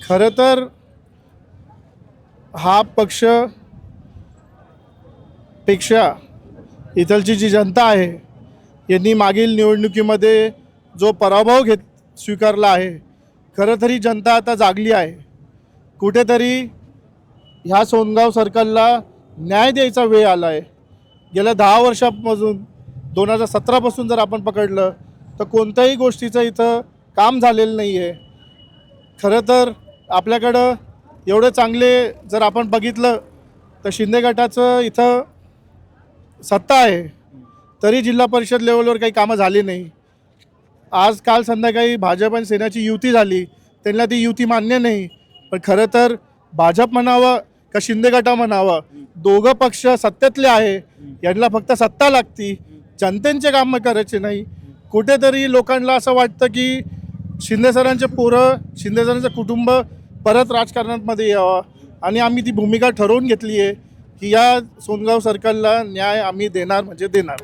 खरं तर हा पक्ष पेक्षा इथलची जी जनता आहे यांनी मागील निवडणुकीमध्ये जो पराभव स्वीकारला आहे, खरं तरी जनता आता जागली आहे. कुठेतरी ह्या सोनगाव सर्कलला न्याय द्यायचा वेळ आला आहे. गेल्या 10 वर्षापासून 2017पासून जर आपण पकडलं तर कोणत्याही गोष्टीचं इथं काम झालेलं नाही आहे. खरं तर आपल्याकडं एवढे चांगले जर आपण बघितलं तर शिंदे गटाचं इथं सत्ता आहे, तरी जिल्हा परिषद लेवलवर काही कामं झाली नाही. आज काल संध्याकाळी भाजप आणि सेनेची युती झाली, त्यांना ती युती मान्य नाही. पण खरं तर भाजप म्हणावं का शिंदे गटा म्हणावं, दोघं पक्ष सत्तेतले आहे. यांना फक्त सत्ता लागती, जनतेचे कामं करायचे नाही. कुठेतरी लोकांना असं वाटतं की शिंदे सरांचे पोरं, शिंदे सरांचं कुटुंब परत राजकारणामध्ये यावं, आणि आम्ही ती भूमिका ठरवून घेतली आहे की या सोनगाव सर्कलला न्याय आम्ही देणार म्हणजे देणार.